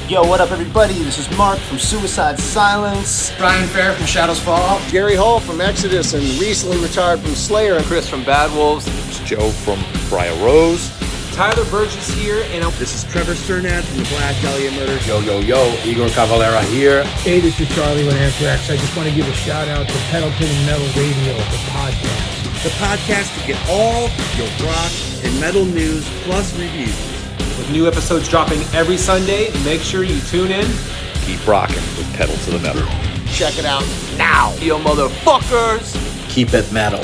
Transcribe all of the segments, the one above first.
Yo, what up, everybody? This is Mark from Suicide Silence. Brian Fair from Shadows Fall. Gary Hall from Exodus and recently retired from Slayer. Chris from Bad Wolves. It's Joe from Briar Rose. Tyler Burgess here, and this is Trevor Sternad from the Black Dahlia Murders. Yo, Igor Cavalera here. Hey, this is Charlie with Anthrax. I just want to give a shout out to Pendleton and Metal Radio, the podcast. The podcast to get all your rock and metal news plus reviews. With new episodes dropping every Sunday, make sure you tune in. Keep rocking with Pedal to the Metal. Check it out now, you motherfuckers. Keep it metal.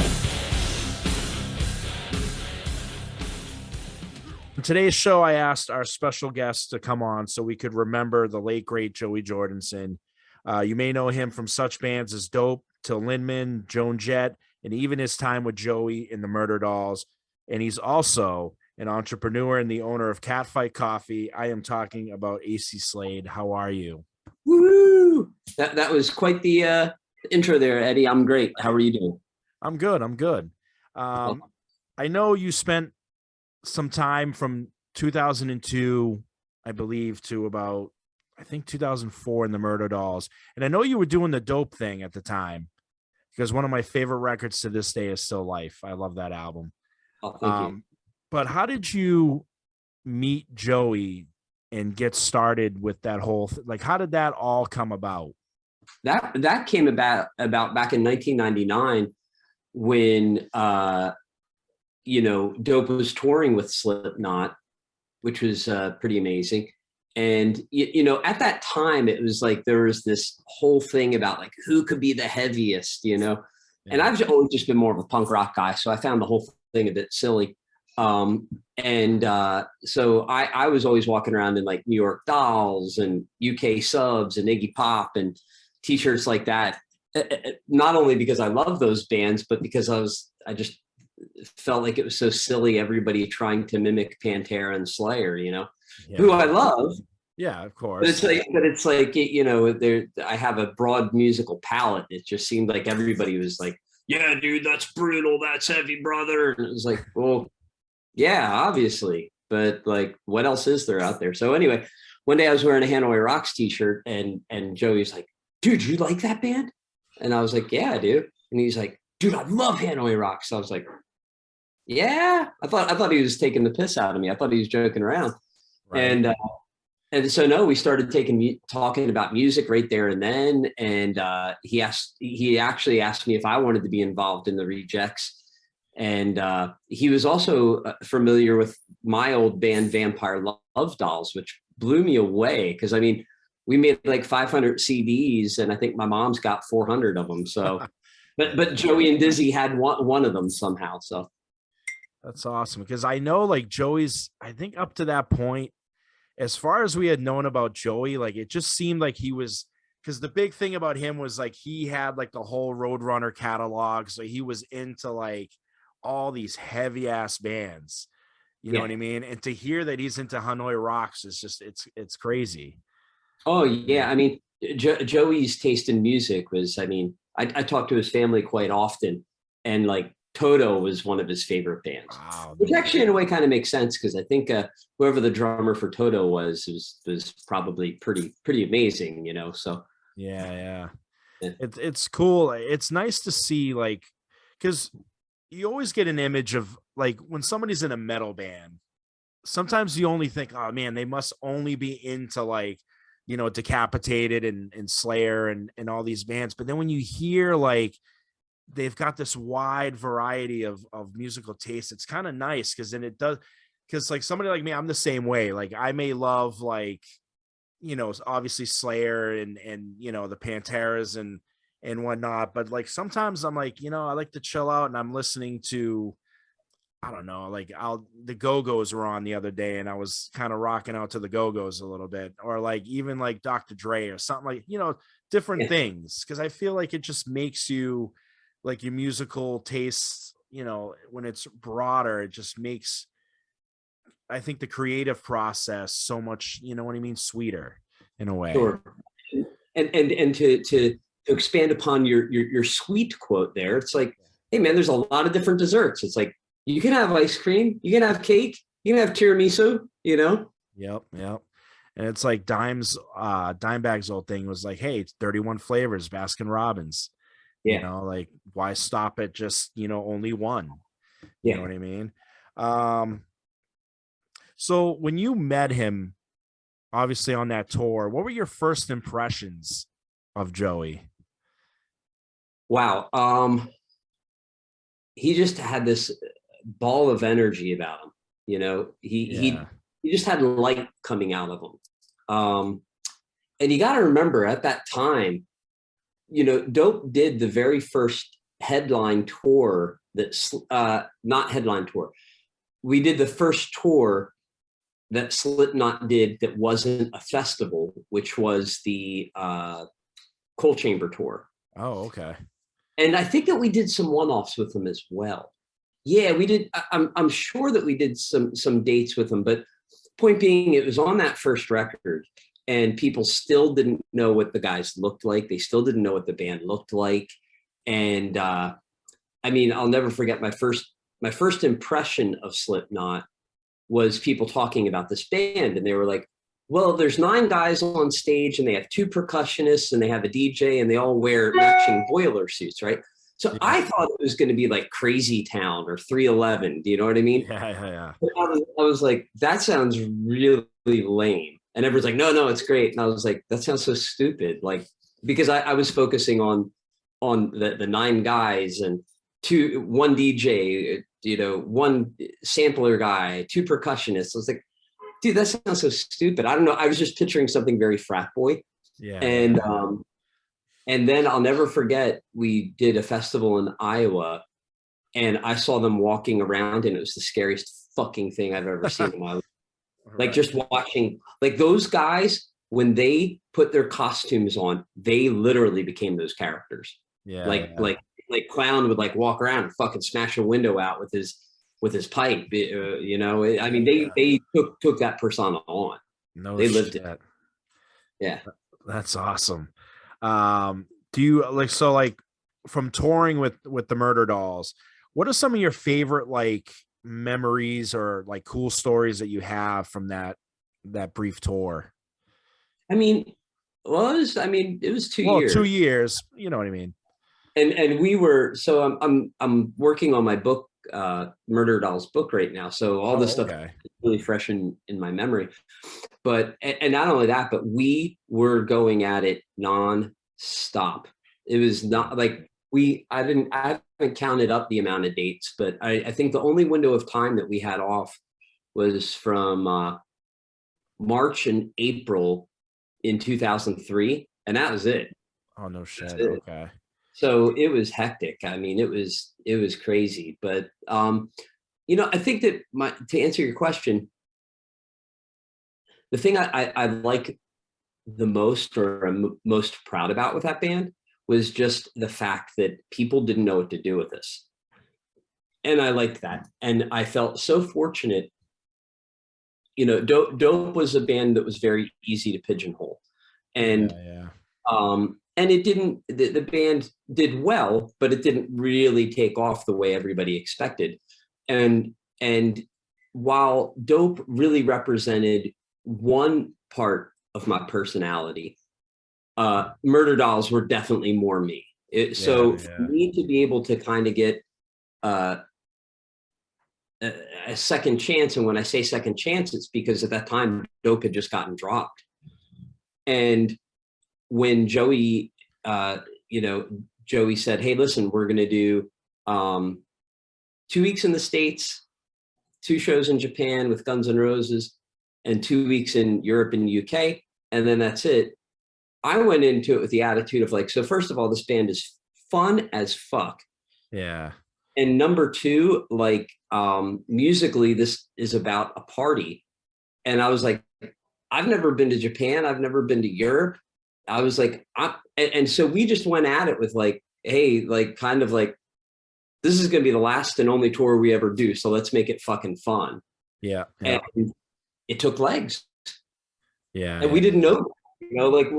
In today's show, I asked our special guest to come on so we could remember the late, great Joey Jordison. You may know him from such bands as Dope, Till Lindemann, Joan Jett, and even his time with Joey in the Murderdolls. And he's also an entrepreneur and the owner of Catfight Coffee. I am talking about Acey Slade. How are you? Woo! That was quite the intro there, Eddie. I'm great. How are you doing? I'm good. I know you spent some time from 2002, I believe, to about, I think, 2004 in the Murderdolls. And I know you were doing the Dope thing at the time, because one of my favorite records to this day is Still Life. I love that album. Oh, thank you. But how did you meet Joey and get started with that whole like, how did that all come about? That came about back in 1999 when Dope was touring with Slipknot, which was pretty amazing. And at that time it was like there was this whole thing about like who could be the heaviest, and I've always just been more of a punk rock guy, so I found the whole thing a bit silly. So I was always walking around in like New York Dolls and UK Subs and Iggy Pop and t-shirts like that, not only because I love those bands, but because I just felt like it was so silly, everybody trying to mimic Pantera and Slayer, who I love. Yeah, of course. But it's like I have a broad musical palette. It just seemed like everybody was like, yeah, dude, that's brutal, that's heavy, brother. And it was like, well, yeah, obviously, but like, what else is there out there? So anyway, one day I was wearing a Hanoi Rocks t-shirt and Joey's like, dude, you like that band? And I was like, yeah, I do. And he's like, dude, I love Hanoi Rocks. So I was like, yeah, I thought he was taking the piss out of me. I thought he was joking around. Right. And so no, we started talking about music right there and then. And he actually asked me if I wanted to be involved in the Rejects. And he was also familiar with my old band Vampire Love Dolls, which blew me away because I mean, we made like 500 CDs, and I think my mom's got 400 of them. So, but Joey and Dizzy had one of them somehow. So that's awesome because I know like Joey's. I think up to that point, as far as we had known about Joey, like it just seemed like he was. Because the big thing about him was like he had like the whole Roadrunner catalog, so he was into like all these heavy ass bands, you know what I mean? And to hear that he's into Hanoi Rocks is just, it's crazy. Oh yeah. I mean, Joey's taste in music was, I mean, I talked to his family quite often, and like Toto was one of his favorite bands, which actually in a way kind of makes sense. Cause I think whoever the drummer for Toto was probably pretty amazing, so. Yeah. It's cool. It's nice to see like, cause you always get an image of like when somebody's in a metal band, sometimes you only think, oh man, they must only be into like, Decapitated and Slayer and all these bands. But then when you hear like they've got this wide variety of musical taste, it's kind of nice because then it does, because like somebody like me, I'm the same way. Like I may love like, obviously Slayer and the Panteras and whatnot, but like sometimes I'm like, I like to chill out and I'm listening to, I don't know, like the Go-Go's were on the other day and I was kind of rocking out to the Go-Go's a little bit, or like even like Dr. Dre or something like, different things. Cause I feel like it just makes you like your musical tastes, when it's broader, it just makes, I think the creative process so much, what I mean, sweeter in a way. Sure. And to expand upon your sweet quote there, it's like, hey man, there's a lot of different desserts. It's like, you can have ice cream, you can have cake, you can have tiramisu, Yep. And it's like Dimebag's old thing was like, hey, it's 31 flavors, Baskin Robbins. Yeah. You know, like why stop at just, only one? You Yeah. know what I mean? So when you met him, obviously on that tour, what were your first impressions of Joey? Wow. He just had this ball of energy about him. He just had light coming out of him. And you got to remember at that time, Dope did the very first headline tour not headline tour. We did the first tour that Slipknot did that wasn't a festival, which was the Coal Chamber tour. Oh, okay. And I think that we did some one-offs with them as well. Yeah, we did. I'm sure that we did some dates with them, but point being, it was on that first record, and people still didn't know what the guys looked like. They still didn't know what the band looked like. And I'll never forget my first impression of Slipknot was people talking about this band, and they were like, well, there's 9 guys on stage and they have 2 percussionists and they have a DJ and they all wear matching boiler suits, right? So yeah. I thought it was going to be like Crazy Town or 311. Do you know what I mean? Yeah. I was like, that sounds really lame. And everyone's like, no, it's great. And I was like, that sounds so stupid. Like, because I was focusing on the 9 guys and 1 DJ, 1 sampler guy, 2 percussionists. I was like, dude, that sounds so stupid. I don't know. I was just picturing something very frat boy. Yeah. And then I'll never forget, we did a festival in Iowa and I saw them walking around and it was the scariest fucking thing I've ever seen in my life. Like just watching, like those guys, when they put their costumes on, they literally became those characters. Yeah. Like Clown would like walk around and fucking smash a window out with his pipe, they took that persona on. No, they lived it. Yeah, that's awesome. Do you like from touring with the Murderdolls, what are some of your favorite like memories or like cool stories that you have from that brief tour? It was 2 years. 2 years, you know what I mean. And we were, so I'm working on my book, Murderdolls book right now. So all this stuff is really fresh in my memory. But, and not only that, but we were going at it non-stop. It was not like I haven't counted up the amount of dates, but I think the only window of time that we had off was from March and April in 2003. And that was it. Oh, no shit. Okay. So it was hectic. It was crazy. But, I think that to answer your question, the thing I like the most or I'm most proud about with that band was just the fact that people didn't know what to do with this. And I liked that. And I felt so fortunate. Dope was a band that was very easy to pigeonhole. And, and it didn't, the band did well, but it didn't really take off the way everybody expected. And while Dope really represented one part of my personality, Murderdolls were definitely more me. For me to be able to kind of get a second chance, and when I say second chance, it's because at that time Dope had just gotten dropped. And when Joey said, hey, listen, we're going to do 2 weeks in the States, 2 shows in Japan with Guns N' Roses, and 2 weeks in Europe and UK, and then that's it. I went into it with the attitude of like, so first of all, this band is fun as fuck. Yeah. And number 2, like musically, this is about a party. And I was like, I've never been to Japan. I've never been to Europe. I was like, and so we just went at it with like, hey, like kind of like, this is going to be the last and only tour we ever do. So let's make it fucking fun. Yeah. And it took legs. Yeah. And we didn't know, like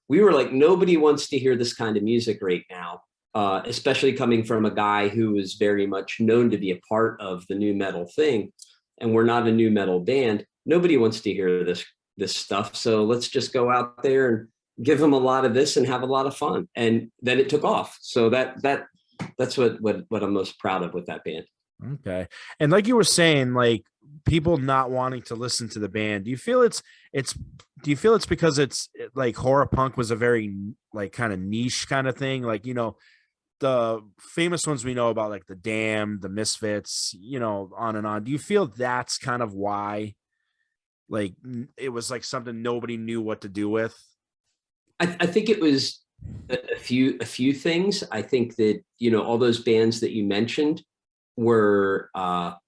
we were like, nobody wants to hear this kind of music right now. Especially coming from a guy who is very much known to be a part of the new metal thing. And we're not a new metal band. Nobody wants to hear this stuff. So let's just go out there and give them a lot of this and have a lot of fun. And then it took off. So that's what I'm most proud of with that band. Okay. And like you were saying, like people not wanting to listen to the band, do you feel it's because it's like horror punk was a very like kind of niche kind of thing? Like, you know, the famous ones we know about, like the Damned, the Misfits, you know, on and on. Do you feel that's kind of why, like, it was like something nobody knew what to do with? I think it was a few things. I think that, you know, all those bands that you mentioned were at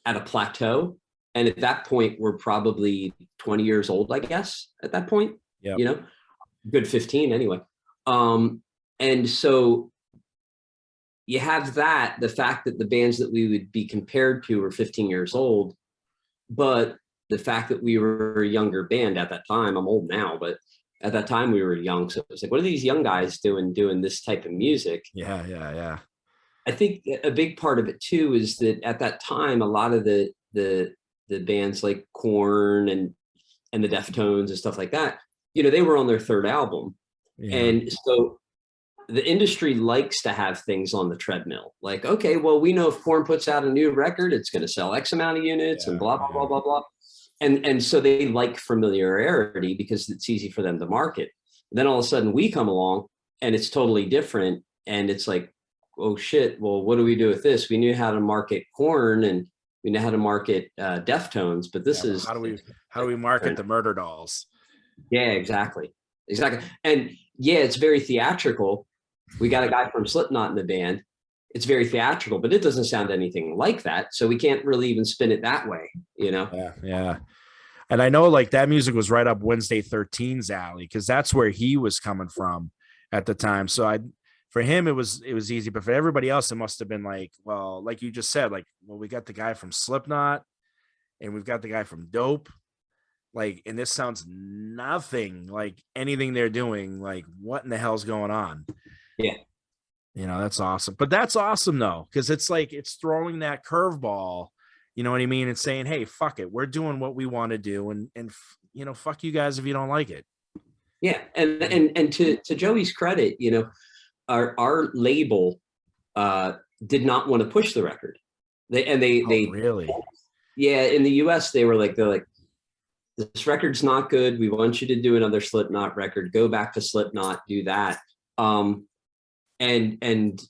a plateau, and at that point we're probably 20 years old, I guess, at that point. Yeah, you know, good 15 anyway. And so you have the fact that the bands that we would be compared to were 15 years old, but the fact that we were a younger band at that time, I'm old now, but at that time we were young. So it was like, what are these young guys doing this type of music? Yeah. I think a big part of it too is that at that time, a lot of the bands like Korn and the Deftones and stuff like that, you know, they were on their third album. Yeah. And so the industry likes to have things on the treadmill. Like, okay, well, we know if Korn puts out a new record, it's going to sell X amount of units and blah, blah, blah, blah, blah. And so they like familiarity because it's easy for them to market. And then all of a sudden we come along and it's totally different. And it's like, oh shit, well, what do we do with this? We knew how to market Korn and we know how to market Deftones, but this is how do we market the Murderdolls? Yeah, exactly. And yeah, it's very theatrical. We got a guy from Slipknot in the band. It's very theatrical, but it doesn't sound anything like that. So we can't really even spin it that way, you know? Yeah. And I know like that music was right up Wednesday 13's alley, because that's where he was coming from at the time. So for him, it was easy, but for everybody else, it must have been like, well, like you just said, like, well, we got the guy from Slipknot and we've got the guy from Dope. Like, and this sounds nothing like anything they're doing. Like, what in the hell's going on? Yeah. You know, that's awesome. But that's awesome though, because it's like it's throwing that curveball, you know what I mean? And saying, hey, fuck it. We're doing what we want to do. And you know, fuck you guys if you don't like it. Yeah. And to Joey's credit, you know, our label did not want to push the record. They really, yeah, in the US they're like this record's not good, we want you to do another Slipknot record, go back to Slipknot, do that. And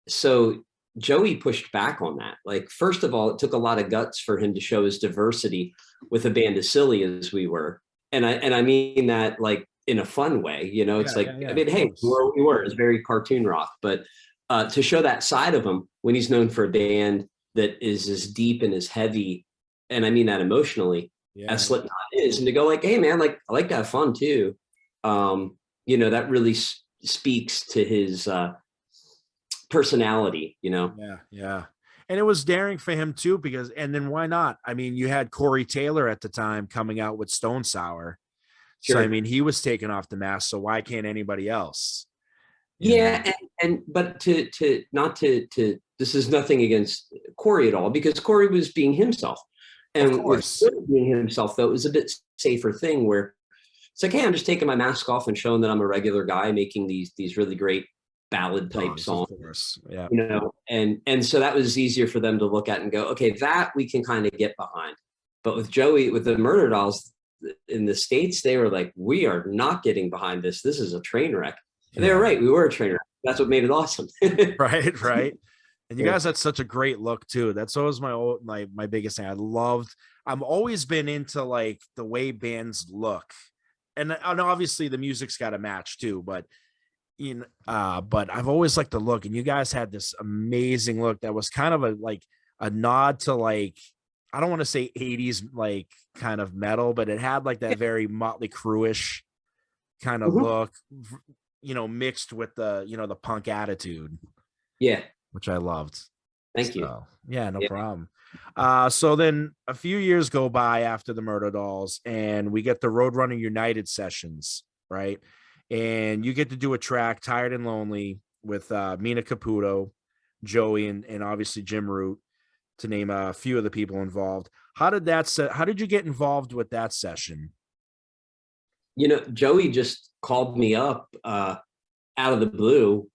so Joey pushed back on that. Like, first of all, it took a lot of guts for him to show his diversity with a band as silly as we were, and I mean that like in a fun way, you know. It's I mean, hey, we were. It's very cartoon rock, but to show that side of him when he's known for a band that is as deep and as heavy, and I mean that emotionally, as Slipknot is, and to go like, hey man, like I like to have fun too. You know, that really speaks to his personality, you know. Yeah. And it was daring for him too, because, and then why not? I mean, you had Corey Taylor at the time coming out with Stone Sour. Sure. So I mean, he was taken off the mask, so why can't anybody else? Yeah, and but to this is nothing against Corey at all, because Corey was being himself. And with being himself, though, it was a bit safer thing where it's like, hey, I'm just taking my mask off and showing that I'm a regular guy making these really great ballad type songs. Yeah. You know, and so that was easier for them to look at and go, okay, that we can kind of get behind. But with Joey, with the Murderdolls in the States, they were like, we are not getting behind this. This is a train wreck. And they were right. We were a train wreck. That's what made it awesome. Right. And you guys had such a great look too. That's always my biggest thing. I've always been into like the way bands look. And obviously the music's got to match too, but but I've always liked the look, and you guys had this amazing look that was kind of a nod to like, I don't want to say 80s like kind of metal, but it had like that very Motley Crue-ish kind of look, you know, mixed with the, you know, the punk attitude. Yeah. Which I loved. Thank you. Yeah, no problem. So then a few years go by after the Murderdolls, and we get the Roadrunner United Sessions, right? And you get to do a track, Tired and Lonely, with Mina Caputo, Joey, and obviously Jim Root, to name a few of the people involved. How did you get involved with that session? Joey just called me up out of the blue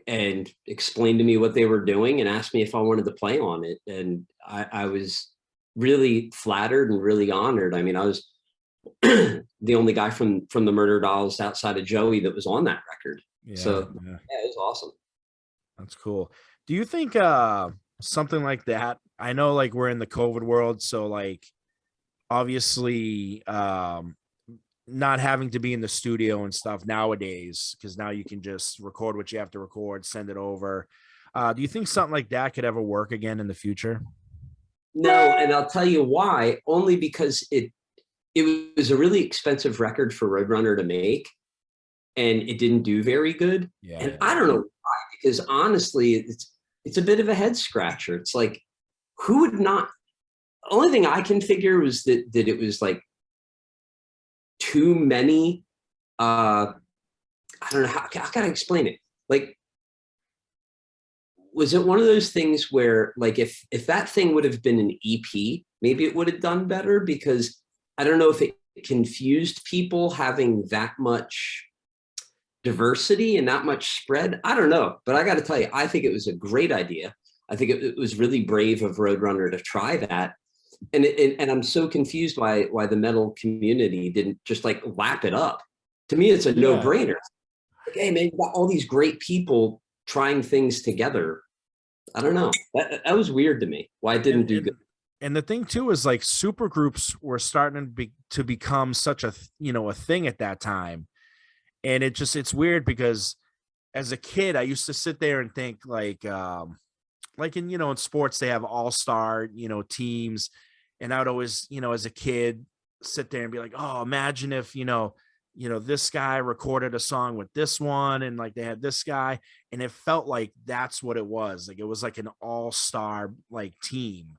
and explained to me what they were doing and asked me if I wanted to play on it. And I was really flattered and really honored. I mean, I was the only guy from the Murderdolls outside of Joey that was on that record. Yeah, it was awesome. That's cool. Do you think something like that? I know like we're in the COVID world, so like obviously not having to be in the studio and stuff nowadays, because now you can just record what you have to record, send it over. Do you think something like that could ever work again in the future? No, and I'll tell you why. Only because it was a really expensive record for Roadrunner to make, and it didn't do very good. Yeah, and I don't know why, because honestly, it's a bit of a head scratcher. It's like, who would not? The only thing I can figure was that it was like too many. I don't know how can I explain it. Like, was it one of those things where, like, if that thing would have been an EP, maybe it would have done better? Because I don't know if it confused people having that much diversity and that much spread. I don't know, but I got to tell you, I think it was a great idea. I think it was really brave of Roadrunner to try that. And I'm so confused why the metal community didn't just like lap it up. To me, it's a no-brainer. Like, hey, man, you got all these great people trying things together. I don't know. That was weird to me. Why it didn't do good. And the thing too is like super groups were starting to become such a thing at that time. And it's weird because as a kid, I used to sit there and think like in, in sports, they have all-star, teams. And I would always, as a kid, sit there and be like, oh, imagine if, this guy recorded a song with this one and like they had this guy. And it felt like that's what it was. Like it was like an all-star like team.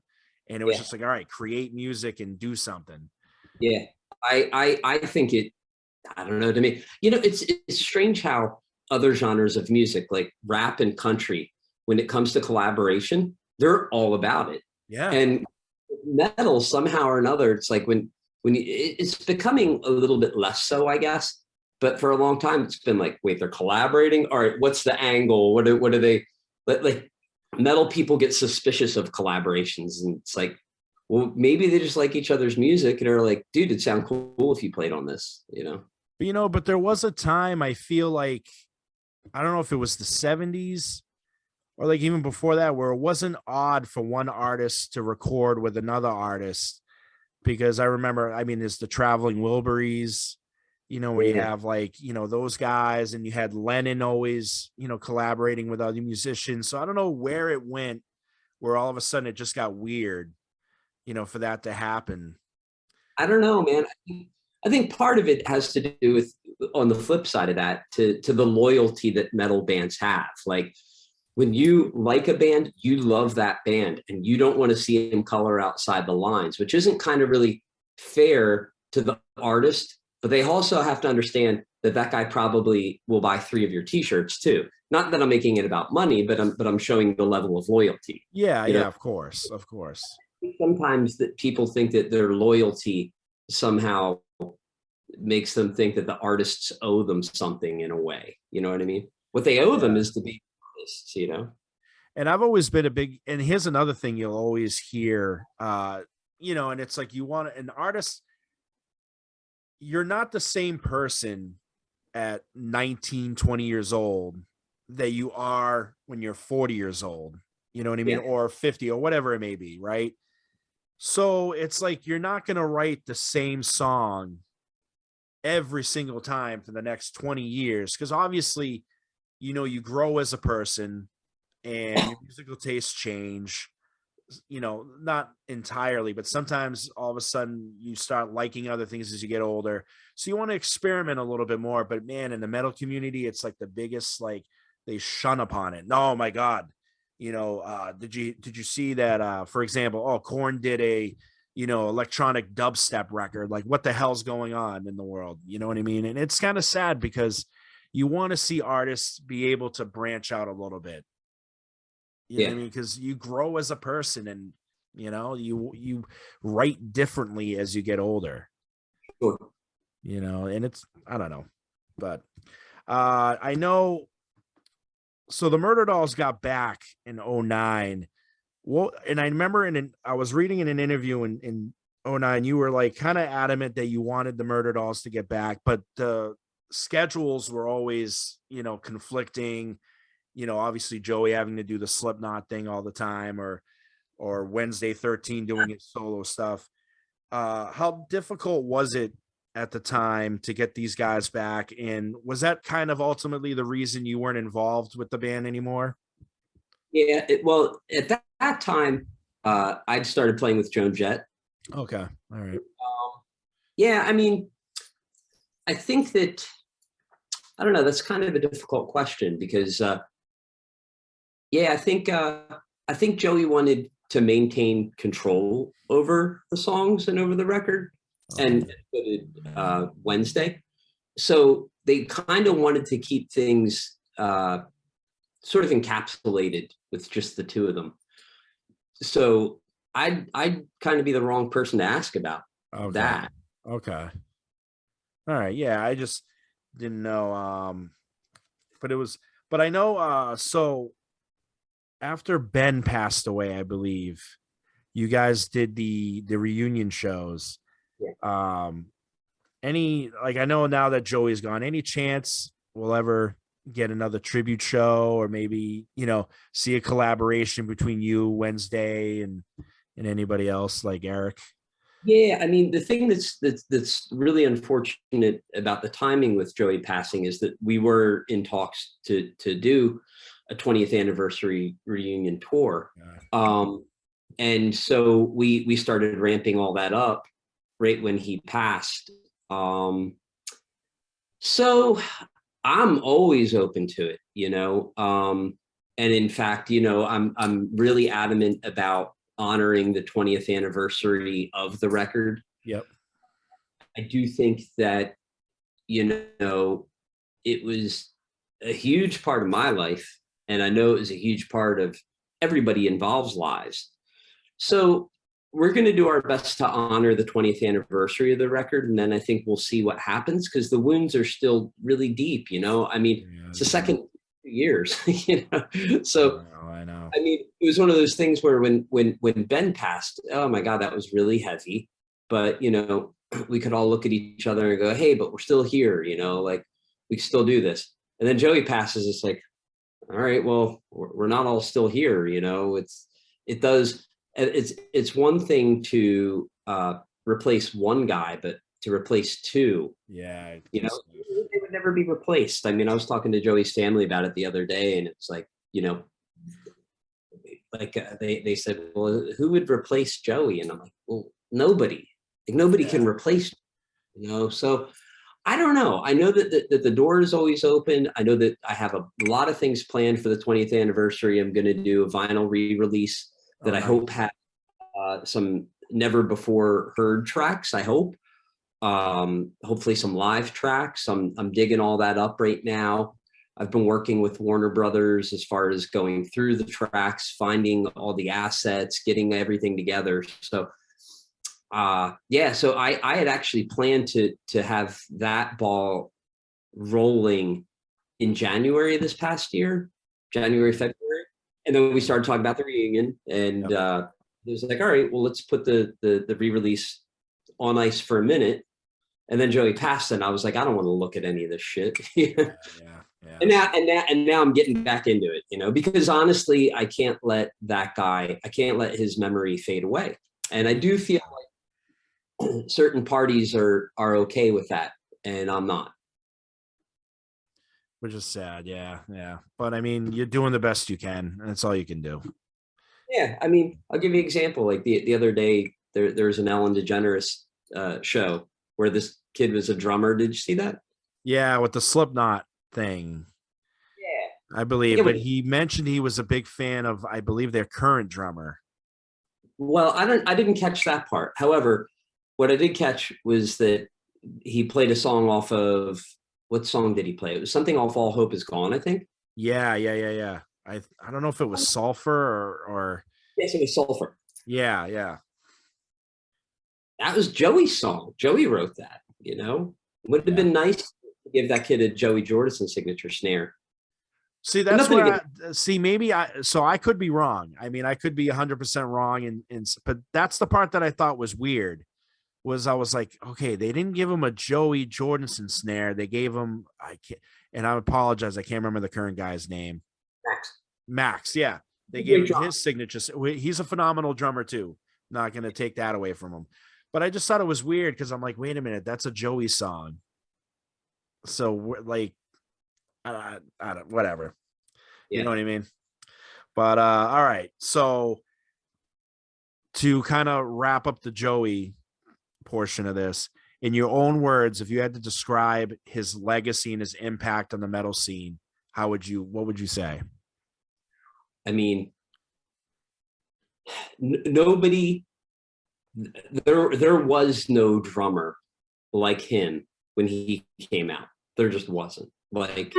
And it was just like, all right, create music and do something. Yeah. I think I don't know, to me, it's strange how other genres of music like rap and country, when it comes to collaboration, they're all about it. Yeah. And metal, somehow or another, it's like when it's becoming a little bit less so, I guess. But for a long time, it's been like, wait, they're collaborating. All right, what's the angle? What are they like? Metal people get suspicious of collaborations, and it's like, well, maybe they just like each other's music and are like, dude, it'd sound cool if you played on this, But there was a time, I feel like, I don't know if it was the 70s or like even before that, where it wasn't odd for one artist to record with another artist. Because I remember, there's the Traveling Wilburys, where you have like, those guys, and you had Lennon always, collaborating with other musicians. So I don't know where it went, where all of a sudden it just got weird, for that to happen. I don't know, man. I think part of it has to do with, on the flip side of that, to the loyalty that metal bands have. Like, when you like a band, you love that band, and you don't want to see them color outside the lines, which isn't kind of really fair to the artist. But they also have to understand that guy probably will buy 3 of your T-shirts too. Not that I'm making it about money, but I'm showing the level of loyalty. Yeah, of course. Sometimes that people think that their loyalty somehow makes them think that the artists owe them something in a way. You know what I mean? What they owe them is to be artists, And I've always been and here's another thing you'll always hear, and it's like, you want an artist, you're not the same person at 19, 20 years old that you are when you're 40 years old, you know what I mean? Or 50 or whatever it may be. Right. So it's like, you're not going to write the same song every single time for the next 20 years. Cause obviously, you grow as a person and your musical tastes change, not entirely, but sometimes all of a sudden you start liking other things as you get older. So you want to experiment a little bit more, but man, in the metal community, it's like the biggest, like they shun upon it. Oh my God. Did you see that, for example, Korn did a, electronic dubstep record? Like, what the hell's going on in the world? You know what I mean? And it's kind of sad because you want to see artists be able to branch out a little bit. You know what I mean? Because you grow as a person, and you write differently as you get older. Sure. and it's, I don't know, but I know. So the Murderdolls got back in 2009. Well, and I remember I was reading in an interview in 2009, you were like kind of adamant that you wanted the Murderdolls to get back, but the schedules were always, conflicting, obviously Joey having to do the Slipknot thing all the time, or Wednesday 13 doing his solo stuff. How difficult was it at the time to get these guys back? And was that kind of ultimately the reason you weren't involved with the band anymore? Yeah, well, at that time, I'd started playing with Joan Jett. Okay, all right. Yeah, I mean, I think that, I don't know, that's kind of a difficult question because, I think Joey wanted to maintain control over the songs and over the record, and so did Wednesday. So they kind of wanted to keep things sort of encapsulated with just the two of them. So I'd kind of be the wrong person to ask about that. Okay. All right. Yeah, I just didn't know. But I know. So after Ben passed away, I believe you guys did the reunion shows. Yeah. I know now that Joey's gone, any chance we'll ever get another tribute show, or maybe, see a collaboration between you, Wednesday, and anybody else like Eric? Yeah, I mean, the thing that's really unfortunate about the timing with Joey passing is that we were in talks to do a 20th anniversary reunion tour. And so we started ramping all that up right when he passed. So I'm always open to it, and in fact, I'm really adamant about honoring the 20th anniversary of the record. Yep. I do think that, it was a huge part of my life, and I know it was a huge part of everybody involved's lives. So we're going to do our best to honor the 20th anniversary of the record, and then I think we'll see what happens, because the wounds are still really deep. I mean, it's the second 2 years. So I know. I mean, it was one of those things where when Ben passed, oh my God, that was really heavy. But we could all look at each other and go, hey, but we're still here. Like, we can still do this. And then Joey passes. It's like, all right, well, we're not all still here. It's one thing to replace one guy, but to replace two, they would never be replaced. I mean, I was talking to Joey's family about it the other day, and it's like, they said, well, who would replace Joey? And I'm like, well, nobody. Like, nobody can replace, So I don't know. I know that the door is always open. I know that I have a lot of things planned for the 20th anniversary. I'm going to do a vinyl re-release that I hope has some never before heard tracks. I hope, hopefully some live tracks. I'm digging all that up right now. I've been working with Warner Brothers as far as going through the tracks, finding all the assets, getting everything together. So, so I had actually planned to have that ball rolling in January of this past year, January, February. And then we started talking about the reunion, and it was like, all right, well, let's put the re-release on ice for a minute. And then Joey passed, and I was like, I don't want to look at any of this shit. And now I'm getting back into it, because honestly, I can't let his memory fade away. And I do feel like certain parties are okay with that, and I'm not. Which is sad. Yeah. But I mean, you're doing the best you can, and that's all you can do. Yeah. I mean, I'll give you an example. Like the other day, there's an Ellen DeGeneres show where this kid was a drummer. Did you see that? Yeah, with the Slipknot thing. Yeah, I believe, but he mentioned he was a big fan of, I believe, their current drummer. Well, I didn't catch that part. However, what I did catch was that he played a song off of, what song did he play? It was something off All Hope Is Gone, I think. Yeah. I don't know if it was Sulfur or Yes, it was Sulfur. Yeah. That was Joey's song. Joey wrote that, Would have been nice to give that kid a Joey Jordison signature snare. See, that's where I could be wrong. I mean, I could be 100% wrong. But that's the part that I thought was weird. I was like, okay, they didn't give him a Joey Jordison snare. They gave him, and I apologize, I can't remember the current guy's name. Max, yeah. They gave him his signature. He's a phenomenal drummer too. Not going to take that away from him. But I just thought it was weird because I'm like, wait a minute, that's a Joey song. So we're like, I don't, whatever. You know what I mean? But all right. So to kind of wrap up the Joey portion of this, in your own words, if you had to describe his legacy and his impact on the metal scene, what would you say? I mean, nobody, there was no drummer like him when he came out. There just wasn't. Like,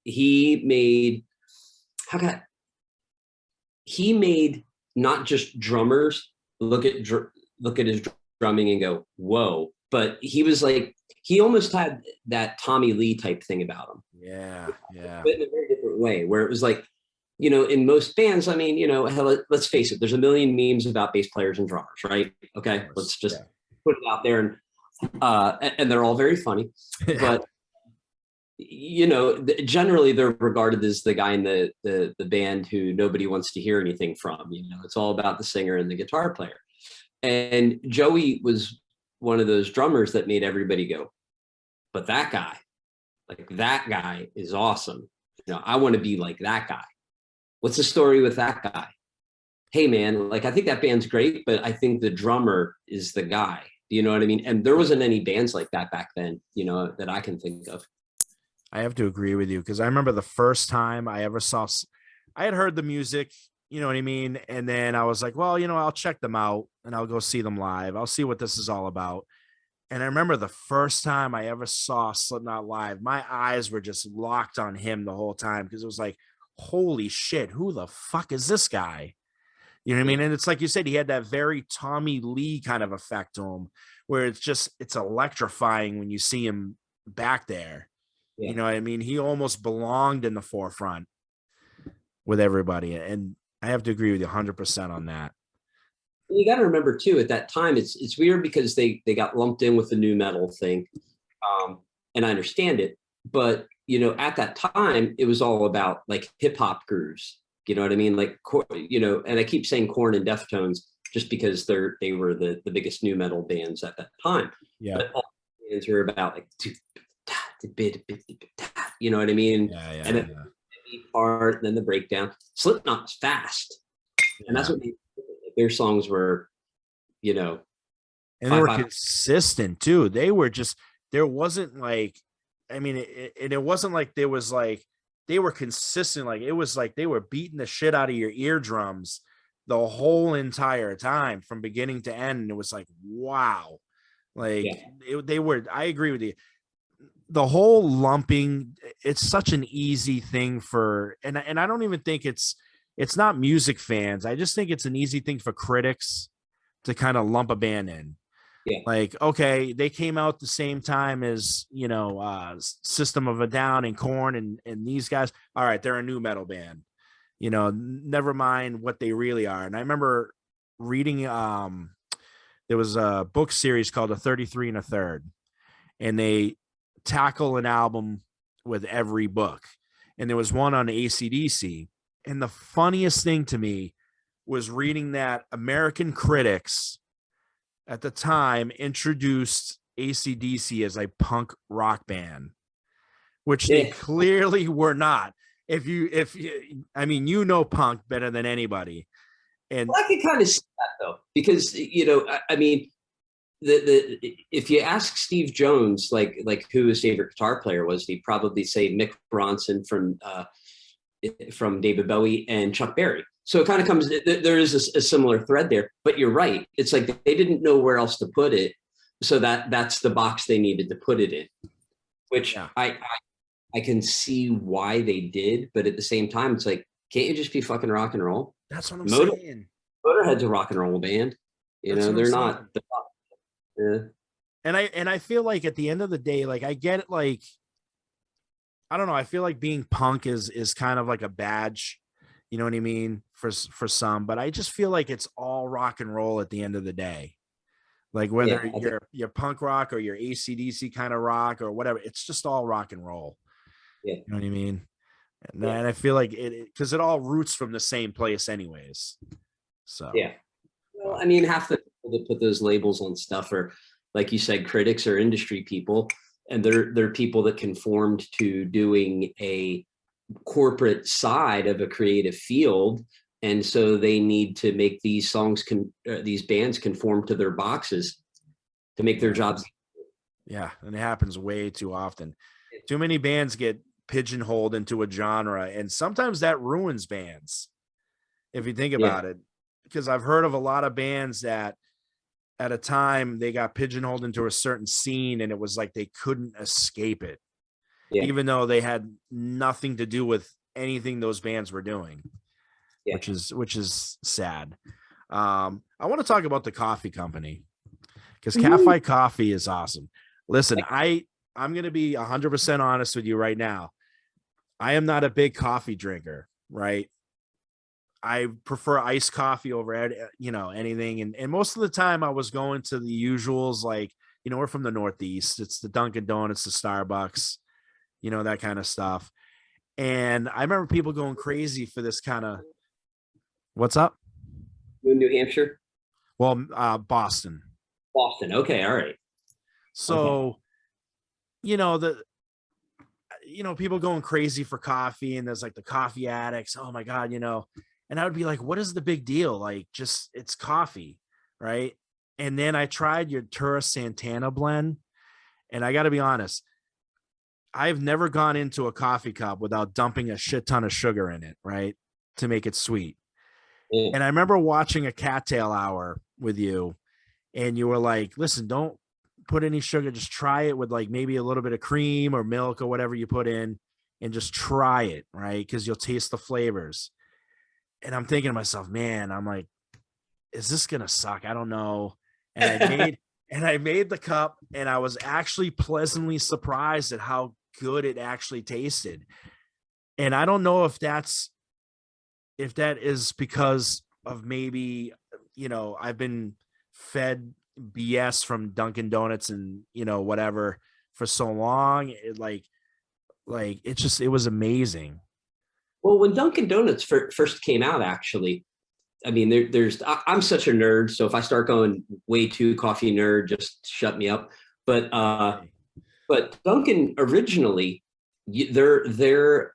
he made not just drummers look at his drumming and go, whoa, but he was like, he almost had that Tommy Lee type thing about him. Yeah. But in a very different way, where it was like, you know, in most bands, I mean, you know, let's face it, there's a million memes about bass players and drummers, right? Okay, let's just put it out there, and they're all very funny, but you know, generally they're regarded as the guy in the band who nobody wants to hear anything from. You know, it's all about the singer and the guitar player. And Joey was one of those drummers that made everybody go, but that guy is awesome. You know, I want to be like that guy. What's the story with that guy? Hey man, like, I think that band's great, but I think the drummer is the guy. Do you know what I mean? And there wasn't any bands like that back then, you know, that I can think of. I have to agree with you, because I remember the first time I ever saw, I had heard the music, you know what I mean? And then I was like, well, you know, I'll check them out and I'll go see them live. I'll see what this is all about. And I remember the first time I ever saw Slipknot live, my eyes were just locked on him the whole time, because it was like, holy shit, who the fuck is this guy? You know what I mean? And it's like you said, he had that very Tommy Lee kind of effect to him, where it's electrifying when you see him back there. Yeah. You know what I mean? He almost belonged in the forefront with everybody. And I have to agree with you 100% on that. You got to remember too, at that time, it's weird because they got lumped in with the new metal thing. And I understand it, but you know, at that time, it was all about like hip hop grooves. You know what I mean? Like, you know, and I keep saying Korn and Deftones just because they were the biggest new metal bands at that time. Yeah. But all the bands were about like, you know what I mean? And then the beat part, then the breakdown. Slipknot was fast. And that's what their songs were, you know. And they were consistent too. They were just, there wasn't like, I mean, it wasn't like there was like, they were consistent. Like, it was like they were beating the shit out of your eardrums the whole entire time from beginning to end. And it was like, wow. Like they were, I agree with you. The whole lumping, it's such an easy thing for, and I don't even think it's not music fans. I just think it's an easy thing for critics to kind of lump a band in. Yeah. Like, okay, they came out the same time as, you know, System of a Down and Korn and these guys. All right, they're a new metal band. You know, never mind what they really are. And I remember reading, there was a book series called A 33 and a Third, and they tackle an album with every book. And there was one on AC/DC. And the funniest thing to me was reading that American critics at the time introduced AC/DC as a punk rock band, which they clearly were not. If you, I mean, you know, punk better than anybody. And well, I can kind of see that though, because, you know, I mean, if you ask Steve Jones, like who his favorite guitar player was, he'd probably say Mick Ronson from David Bowie and Chuck Berry. So it kind of comes, there is a similar thread there, but you're right. It's like they didn't know where else to put it. So that's the box they needed to put it in, which I can see why they did. But at the same time, it's like, can't you just be fucking rock and roll? That's what I'm saying. Motorhead's a rock and roll band. You know, they're not. I feel like at the end of the day, like I get it, like I don't know, I feel like being punk is kind of like a badge, you know what I mean, for some, but I just feel like it's all rock and roll at the end of the day. Like whether you're punk rock or you're AC/DC kind of rock or whatever, it's just all rock and roll. Yeah. You know what I mean? And I feel like because it all roots from the same place anyways. So yeah. Well, I mean, half the people that put those labels on stuff are, like you said, critics or industry people, and they're people that conformed to doing a corporate side of a creative field, and so they need to make these songs these bands conform to their boxes to make their jobs. Yeah, and it happens way too often. Too many bands get pigeonholed into a genre, and sometimes that ruins bands if you think about it, because I've heard of a lot of bands that at a time they got pigeonholed into a certain scene and it was like they couldn't escape it, even though they had nothing to do with anything those bands were doing, which is sad. I want to talk about the coffee company because Cafe Coffee is awesome. Listen, I'm going to be 100% honest with you right now. I am not a big coffee drinker, right? I prefer iced coffee over anything. And most of the time I was going to the usuals, like, we're from the Northeast. It's the Dunkin' Donuts, the Starbucks, that kind of stuff. And I remember people going crazy for this kind of, what's up? New Hampshire? Well, Boston. Boston. Okay. All right. So, people going crazy for coffee, and there's like the coffee addicts. Oh my God, and I would be like, what is the big deal? Like, just, it's coffee. Right. And then I tried your Tura Santana blend, and I got to be honest, I've never gone into a coffee cup without dumping a shit ton of sugar in it, right, to make it sweet. And I remember watching a Cattail Hour with you, and you were like, listen, don't put any sugar, just try it with like maybe a little bit of cream or milk or whatever you put in, and just try it, right? Because you'll taste the flavors. And I'm thinking to myself, man, I'm like, is this gonna suck? I don't know. And I made the cup, and I was actually pleasantly surprised at how good it actually tasted. And I don't know if that is because of maybe, I've been fed BS from Dunkin' Donuts and, whatever for so long. It was amazing. Well, when Dunkin' Donuts first came out, actually, I mean, I'm such a nerd, so if I start going way too coffee nerd, just shut me up. But Dunkin' originally, their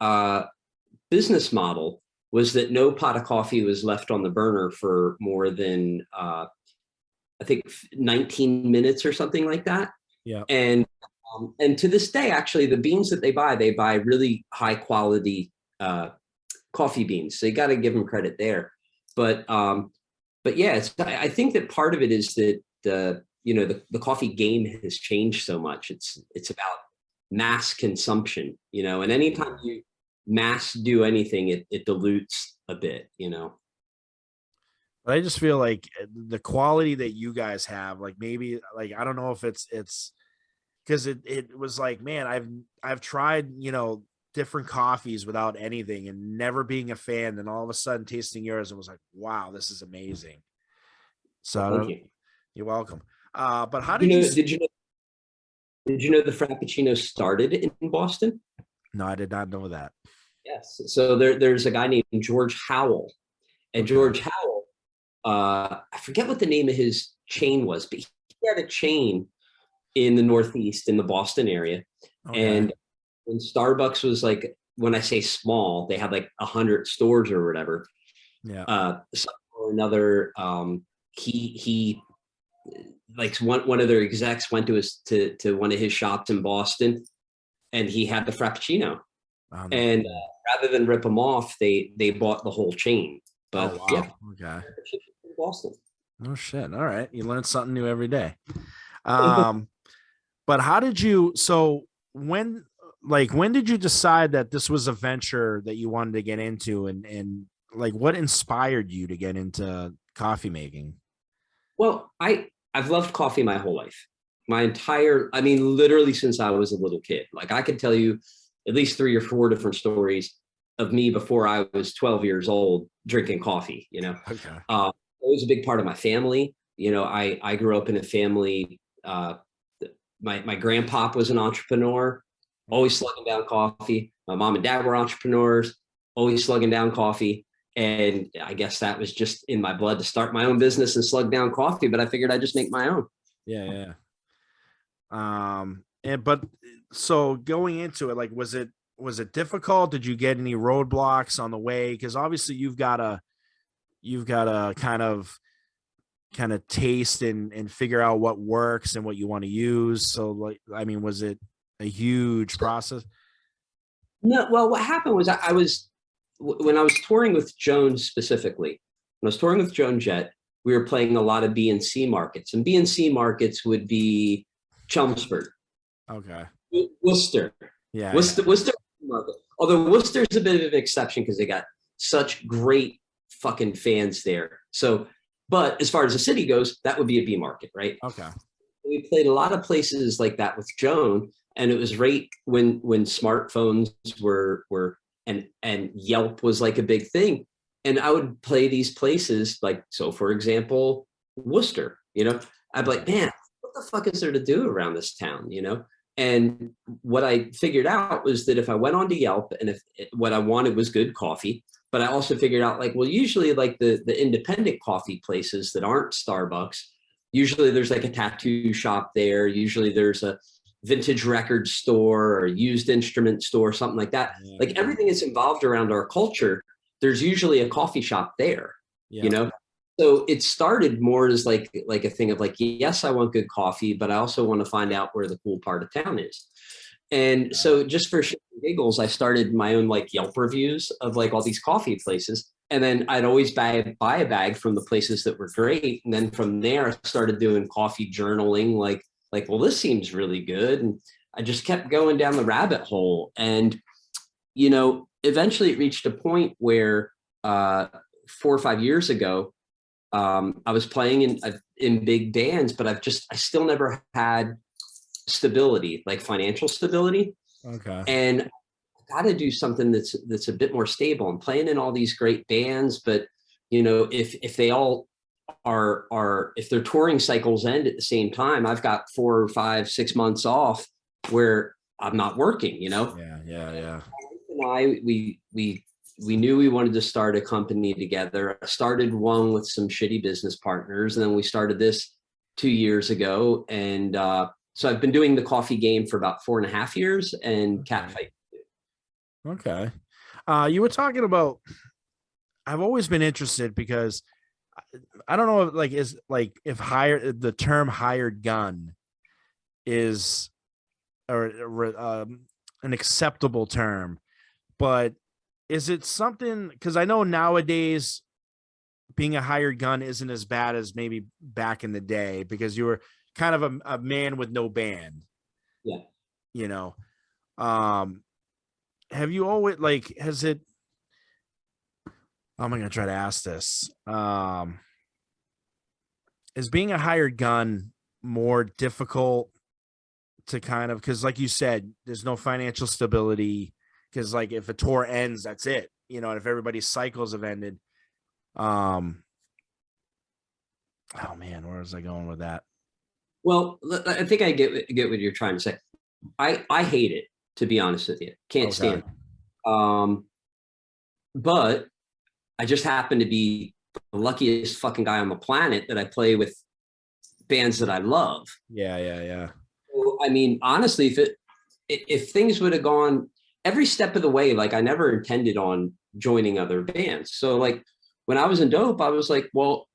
business model was that no pot of coffee was left on the burner for more than I think 19 minutes or something like that. Yeah. And to this day, actually, the beans that they buy really high quality coffee beans. So you got to give them credit there. But yeah, I think that part of it is that the coffee game has changed so much. It's about mass consumption, and anytime you mass do anything, it dilutes a bit, But I just feel like the quality that you guys have, like maybe, like, I don't know if it's because it was like, man, I've tried, different coffees without anything and never being a fan. Then all of a sudden tasting yours, and was like, wow, this is amazing. So thank you. You're welcome. But how did you did you know the Frappuccino started in Boston? No, I did not know that. Yes. So there's a guy named George Howell, and George Howell, I forget what the name of his chain was, but he had a chain in the Northeast in the Boston area. Okay. And when Starbucks was like, when I say small, they had like 100 stores or whatever. Yeah. Or another, he like one of their execs went to one of his shops in Boston, and he had the Frappuccino. And rather than rip them off, they bought the whole chain. But yeah, okay. Boston. No shit. All right, you learn something new every day. But how did you? So when did you decide that this was a venture that you wanted to get into, and like what inspired you to get into coffee making? Well, I've loved coffee my whole life. literally since I was a little kid. Like I could tell you at least 3 or 4 different stories of me before I was 12 years old drinking coffee, you know. Okay. It was a big part of my family. You know, I grew up in a family, my grandpop was an entrepreneur, always slugging down coffee. My mom and dad were entrepreneurs, always slugging down coffee. And I guess that was just in my blood to start my own business and slug down coffee, but I figured I'd just make my own. Yeah. But so going into it, like, was it difficult? Did you get any roadblocks on the way? Because obviously you've got to kind of taste and figure out what works and what you want to use. So like, I mean, was it a huge process? No, well, what happened was when I was touring with Joan specifically, when I was touring with Joan Jett, we were playing a lot of B&C markets, and B&C markets would be Chelmsford. Okay. Worcester. Yeah. Worcester market. Although Worcester's a bit of an exception because they got such great fucking fans there. So, but as far as the city goes, that would be a B market, right? Okay. We played a lot of places like that with Joan, and it was right when smartphones were and Yelp was like a big thing. And I would play these places like, so for example, Worcester, you know, I'd be like, man, what the fuck is there to do around this town, you know? And what I figured out was that if I went onto Yelp and if what I wanted was good coffee, but I also figured out like, well, usually like the independent coffee places that aren't Starbucks, usually there's like a tattoo shop there. Usually there's a vintage record store or a used instrument store, something like that. Yeah. Like everything that's involved around our culture, there's usually a coffee shop there, you know? So it started more as like a thing of like, yes, I want good coffee, but I also want to find out where the cool part of town is. And so just for shits and giggles, I started my own like Yelp reviews of like all these coffee places. And then I'd always buy a bag from the places that were great. And then from there, I started doing coffee journaling, like, well, this seems really good. And I just kept going down the rabbit hole. And, you know, eventually it reached a point where 4 or 5 years ago, I was playing in big bands, but I still never had stability, like financial stability. Okay. And I got to do something that's a bit more stable. I'm playing in all these great bands, but you know, if they all are if their touring cycles end at the same time, I've got 4 or 5, 6 months off where I'm not working, you know? Yeah. And we knew we wanted to start a company together. I started one with some shitty business partners, and then we started this 2 years ago. And so I've been doing the coffee game for about 4.5 years and catfight. Okay. You were talking about, I've always been interested because I don't know if the term hired gun is an acceptable term, but is it something, because I know nowadays being a hired gun isn't as bad as maybe back in the day because you were kind of a man with no band. Yeah. You know, have you always has it, I'm going to try to ask this. Is being a hired gun more difficult to kind of, because like you said, there's no financial stability. Because like if a tour ends, that's it, you know. And if everybody's cycles have ended, oh man, where was I going with that? Well, I think I get what you're trying to say. I hate it, to be honest with you. Can't stand it. But I just happen to be the luckiest fucking guy on the planet that I play with bands that I love. Yeah. So, I mean, honestly, if things would have gone every step of the way, like I never intended on joining other bands. So like when I was in Dope, I was like, well,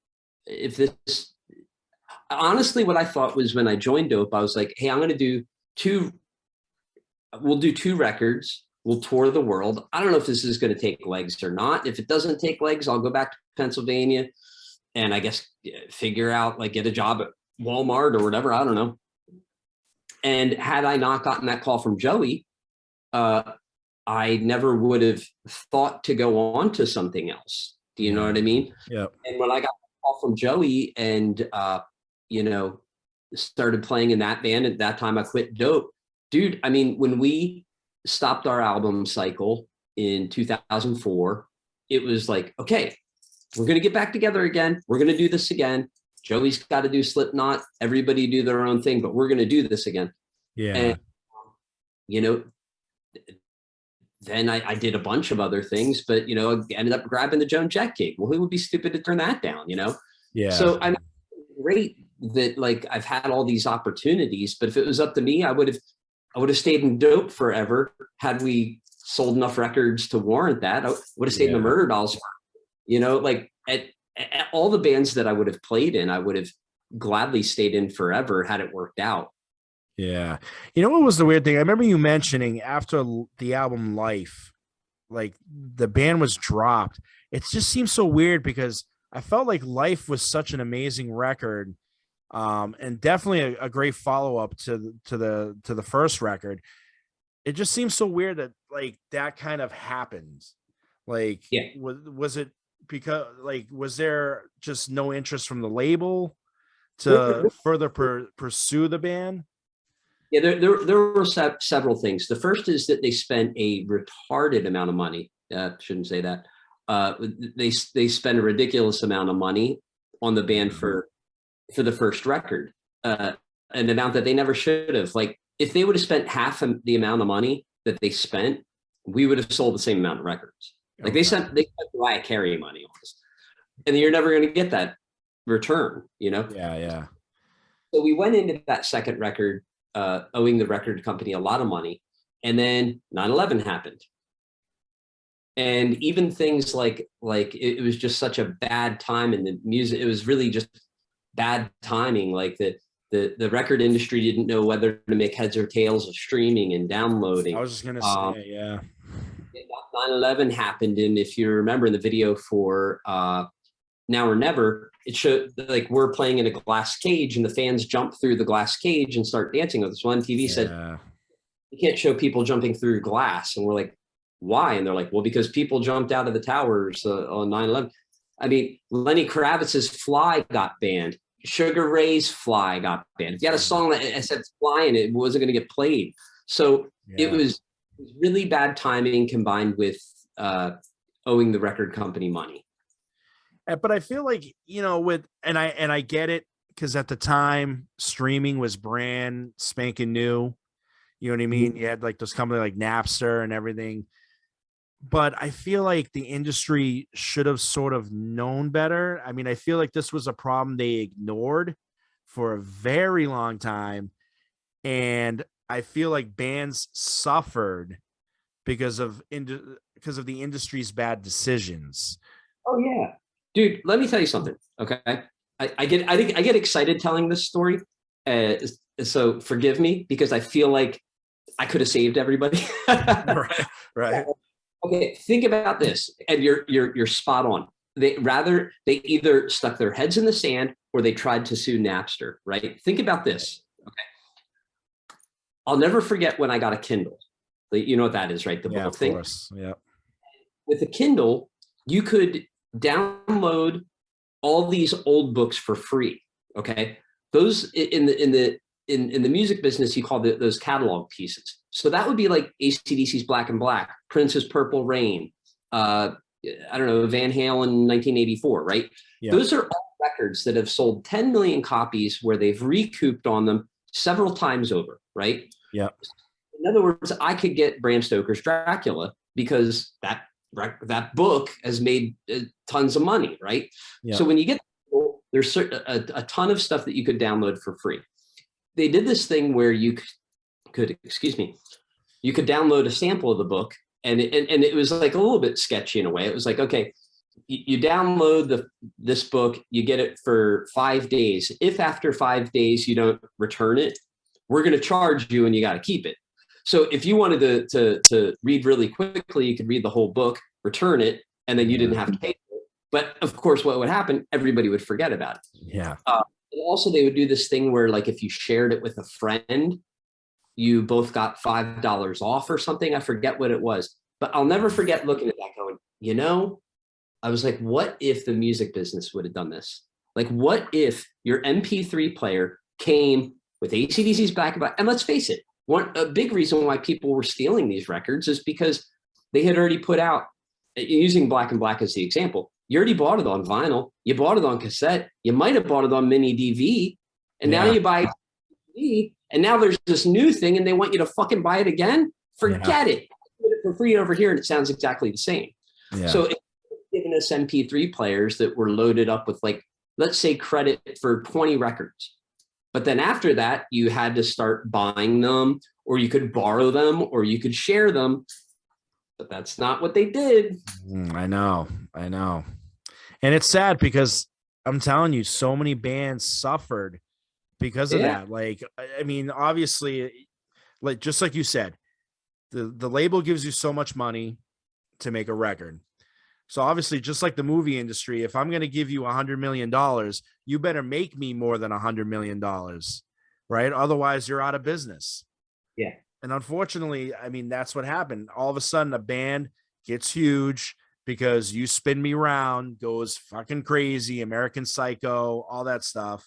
honestly, what I thought was when I joined Dope, I was like, hey, I'm going to do we'll do 2 records. We'll tour the world. I don't know if this is going to take legs or not. If it doesn't take legs, I'll go back to Pennsylvania and I guess figure out, like get a job at Walmart or whatever. I don't know. And had I not gotten that call from Joey, I never would have thought to go on to something else. Do you know what I mean? Yeah. And when I got a call from Joey and, you know, started playing in that band. At that time, I quit dope. Dude, I mean, when we stopped our album cycle in 2004, it was like, okay, we're going to get back together again. We're going to do this again. Joey's got to do Slipknot. Everybody do their own thing, but we're going to do this again. Yeah. And, you know, then I did a bunch of other things, but, you know, I ended up grabbing the Joan Jett gig. Well, who would be stupid to turn that down, you know? Yeah. So I'm great that like I've had all these opportunities, but if it was up to me, I would have stayed in dope forever. Had we sold enough records to warrant that, I would have stayed in the Murderdolls. You know, like at all the bands that I would have played in, I would have gladly stayed in forever had it worked out. Yeah. You know what was the weird thing? I remember you mentioning after the album Life, like the band was dropped. It just seems so weird because I felt like Life was such an amazing record, and definitely a great follow-up to the first record. It just seems so weird that like that kind of happened. Like, was it because like was there just no interest from the label to further pursue the band? Yeah, there were several things. The first is that they spent a retarded amount of money. Shouldn't say that. They spent a ridiculous amount of money on the band for the first record, an amount that they never should have. Like if they would have spent half the amount of money that they spent, we would have sold the same amount of records. Like they spent Mariah Carey money on this, and you're never going to get that return. You know? Yeah. So we went into that second record owing the record company a lot of money, and then 9/11 happened. And even things like it was just such a bad time in the music. It was really just bad timing. Like the record industry didn't know whether to make heads or tails of streaming and downloading. I was just gonna say, yeah. 9/11 happened, and if you remember in the video for Now or Never, it showed like we're playing in a glass cage, and the fans jump through the glass cage and start dancing with us. One TV said, "You can't show people jumping through glass," and we're like, why? And they're like, well, because people jumped out of the towers on 9/11. I mean, Lenny Kravitz's Fly got banned. Sugar Ray's Fly got banned. If you had a song that said Fly in it, it wasn't going to get played. So it was really bad timing combined with owing the record company money. But I feel like, you know, and I get it, because at the time streaming was brand spanking new. You know what I mean? You had like those companies like Napster and everything. But I feel like the industry should have sort of known better. I mean, I feel like this was a problem they ignored for a very long time. And I feel like bands suffered because of the industry's bad decisions. Oh yeah, dude. Let me tell you something. Okay, I get excited telling this story. So forgive me because I feel like I could have saved everybody. Right. Okay, think about this, and you're spot on. They either stuck their heads in the sand or they tried to sue Napster. Right? Think about this. Okay, I'll never forget when I got a Kindle. You know what that is, right? The book thing. Course. Yeah. With a Kindle, you could download all these old books for free. Okay, those in the music business, you call those catalog pieces. So that would be like AC/DC's Black and Black, Prince's Purple Rain, I don't know, Van Halen 1984, right? Yeah. Those are all records that have sold 10 million copies where they've recouped on them several times over, right? Yeah. In other words, I could get Bram Stoker's Dracula because that book has made tons of money, right? Yeah. So when you get, there's a ton of stuff that you could download for free. They did this thing where you could download a sample of the book, and it was like a little bit sketchy in a way. It was like, okay, you download this book, you get it for 5 days. If after 5 days you don't return it, we're going to charge you, and you got to keep it. So if you wanted to read really quickly, you could read the whole book, return it, and then you didn't have to pay for it. But of course, what would happen? Everybody would forget about it. Yeah. And also, they would do this thing where, like, if you shared it with a friend, you both got $5 off or something. I forget what it was, but I'll never forget looking at that going, you know, I was like, what if the music business would have done this? Like, what if your MP3 player came with AC/DC's Black and Black. And let's face it, a big reason why people were stealing these records is because they had already put out, using Black and Black as the example, you already bought it on vinyl, you bought it on cassette, you might have bought it on mini DV, and now you buy DVD, and now there's this new thing and they want you to fucking buy it again. Forget it. Get it for free over here, and it sounds exactly the same. So it's given us MP3 players that were loaded up with, like, let's say credit for 20 records. But then after that, you had to start buying them, or you could borrow them, or you could share them. But that's not what they did. I know. And it's sad because I'm telling you, so many bands suffered because of that. Like, I mean, obviously, like, just like you said, the label gives you so much money to make a record. So obviously, just like the movie industry, if I'm going to give you $100 million, you better make me more than $100 million, right? Otherwise, you're out of business. Yeah. And unfortunately, I mean, that's what happened. All of a sudden, a band gets huge because You Spin Me Round goes fucking crazy, American Psycho, all that stuff.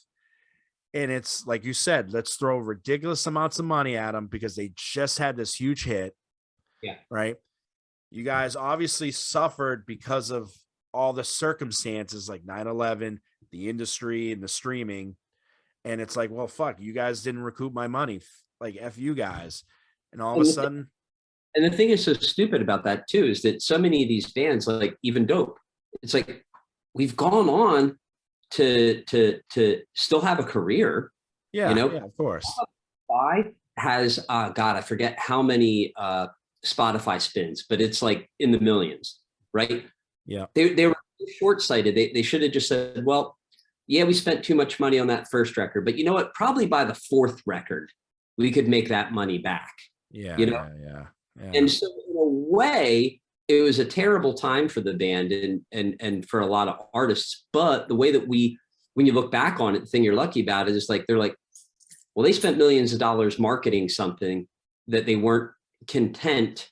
And it's like you said, let's throw ridiculous amounts of money at them because they just had this huge hit. Yeah. Right. You guys obviously suffered because of all the circumstances like 9/11, the industry and the streaming. And it's like, well, fuck, you guys didn't recoup my money. Like, F you guys. And all of a sudden. And the thing is so stupid about that too, is that so many of these bands, like even Dope, it's like, we've gone on to still have a career. Yeah. You know, of course. Spotify has, God, I forget how many, Spotify spins, but it's like in the millions, right? Yeah. They were short-sighted. They should have just said, well, yeah, we spent too much money on that first record, but you know what? Probably by the fourth record, we could make that money back. Yeah. You know? Yeah. And so in a way, it was a terrible time for the band and for a lot of artists. But the way that when you look back on it, the thing you're lucky about is like, they're like, well, they spent millions of dollars marketing something that they weren't content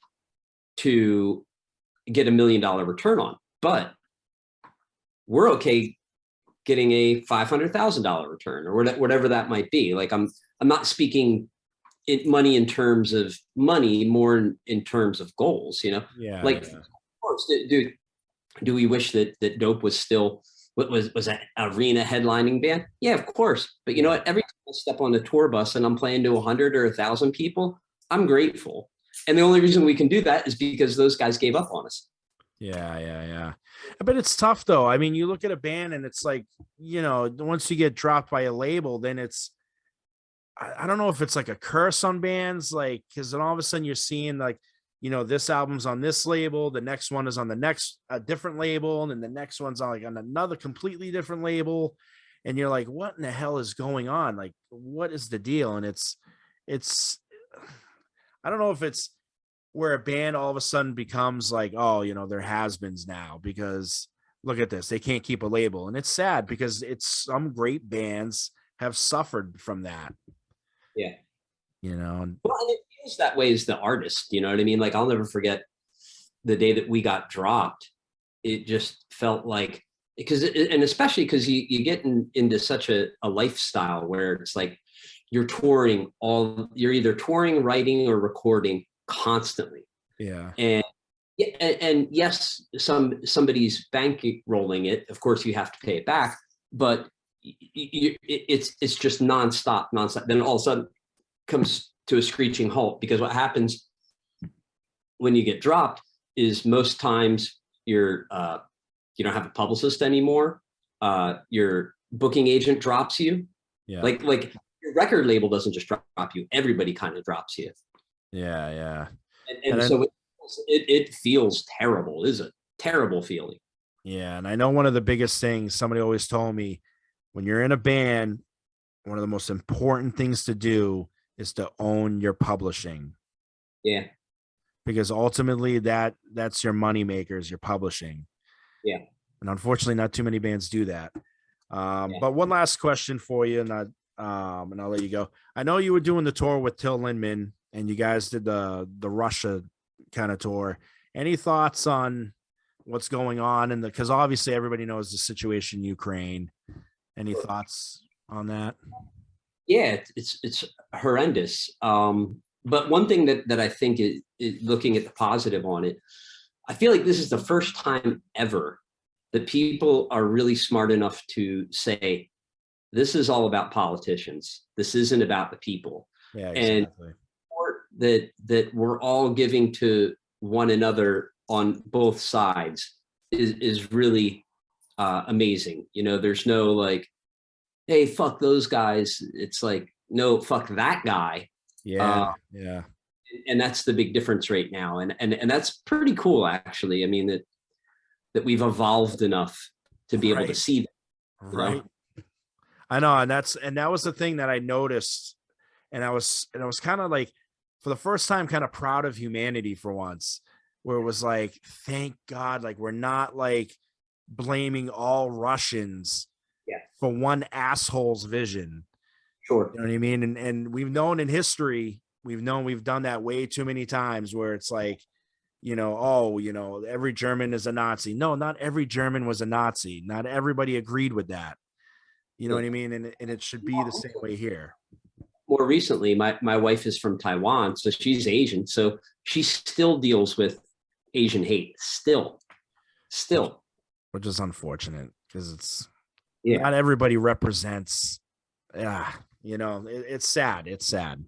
to get $1 million return on, but we're okay getting a $500,000 return or whatever that might be. Like, I'm not speaking money in terms of money, more in terms of goals, you know? Yeah. Like, of course, dude, do we wish that Dope was still was an arena headlining band? Yeah, of course. But you know what? Every time I step on the tour bus and I'm playing to 100 or 1,000 people, I'm grateful. And the only reason we can do that is because those guys gave up on us. Yeah. But it's tough though. I mean, you look at a band and it's like, you know, once you get dropped by a label, then it's, I don't know if it's like a curse on bands, like, because then all of a sudden you're seeing like, you know, this album's on this label, the next one is on the next different label, and then the next one's on like on another completely different label. And you're like, what in the hell is going on? Like, what is the deal? And it's, I don't know if it's where a band all of a sudden becomes like, oh, you know, they're has-beens now because look at this, they can't keep a label. And it's sad because some great bands have suffered from that. Yeah. You know, well, and it feels that way as the artist, you know what I mean? Like, I'll never forget the day that we got dropped. It just felt like, and especially because you get into such a lifestyle where it's like you're either touring, writing, or recording constantly. Yeah. And yes, somebody's bankrolling it. Of course, you have to pay it back, but it's just nonstop. Then all of a sudden comes to a screeching halt, because what happens when you get dropped is most times you don't have a publicist anymore. Your booking agent drops you. Yeah. Like your record label doesn't just drop you. Everybody kind of drops you. Yeah. And so it feels terrible. It is a terrible feeling. Yeah. And I know one of the biggest things somebody always told me, when you're in a band, one of the most important things to do is to own your publishing. Yeah. Because ultimately that's your money makers, your publishing. Yeah. And unfortunately, not too many bands do that. But one last question for you, and I'll let you go. I know you were doing the tour with Till Lindemann, and you guys did the Russia kind of tour. Any thoughts on what's going on? Because obviously everybody knows the situation in Ukraine. Any thoughts on that? Yeah, it's horrendous. But one thing that I think is looking at the positive on it, I feel like this is the first time ever that people are really smart enough to say, this is all about politicians. This isn't about the people. Yeah, exactly. And that we're all giving to one another on both sides is really amazing. You know, there's no like, hey, fuck those guys. It's like, no, fuck that guy. Yeah. And that's the big difference right now. And that's pretty cool, actually. I mean, that we've evolved enough to be able to see that. Right. I know. And that was the thing that I noticed. And I was kind of like, for the first time, kind of proud of humanity for once, where it was like, thank God, like we're not like blaming all Russians for one asshole's vision. Sure. You know what I mean? And we've known in history, we've done that way too many times where it's like, you know, oh, you know, every German is a Nazi. No, not every German was a Nazi. Not everybody agreed with that. You know what I mean? And it should be the same way here. More recently, my wife is from Taiwan, so she's Asian. So she still deals with Asian hate. Still. Which is unfortunate because it's not everybody represents. Yeah. You know, it's sad. It's sad.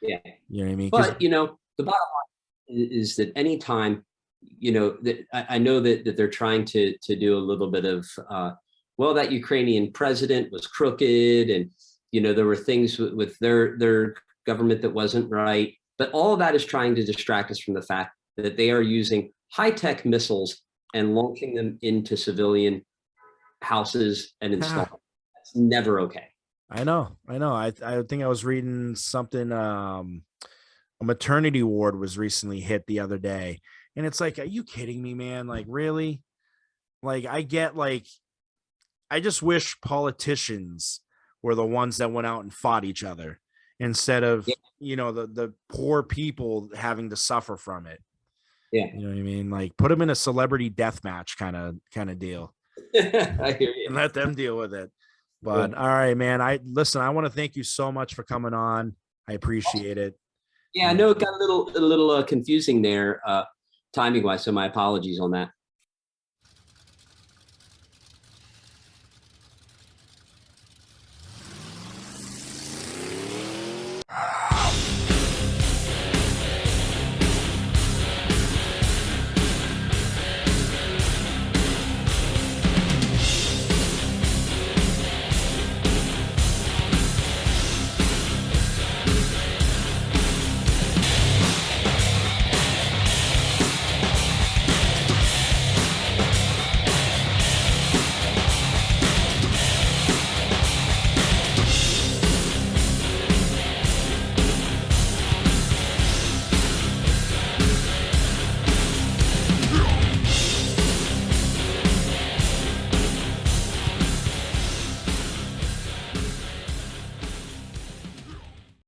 Yeah. You know what I mean? But, you know, the bottom line is that anytime, you know, that I know that they're trying to do a little bit of, well, that Ukrainian president was crooked and, you know, there were things with their government that wasn't right. But all of that is trying to distract us from the fact that they are using high-tech missiles and launching them into civilian houses and installing. That's never okay. I know. I think I was reading something. A maternity ward was recently hit the other day, and it's like, are you kidding me, man? Like, really? Like, I just wish politicians were the ones that went out and fought each other instead of you know the poor people having to suffer from it. Yeah, you know what I mean. Like, put them in a celebrity death match kind of deal. I hear you. And let them deal with it. But all right, man. I want to thank you so much for coming on. I appreciate it. Yeah, I know it got a little confusing there, timing wise. So my apologies on that.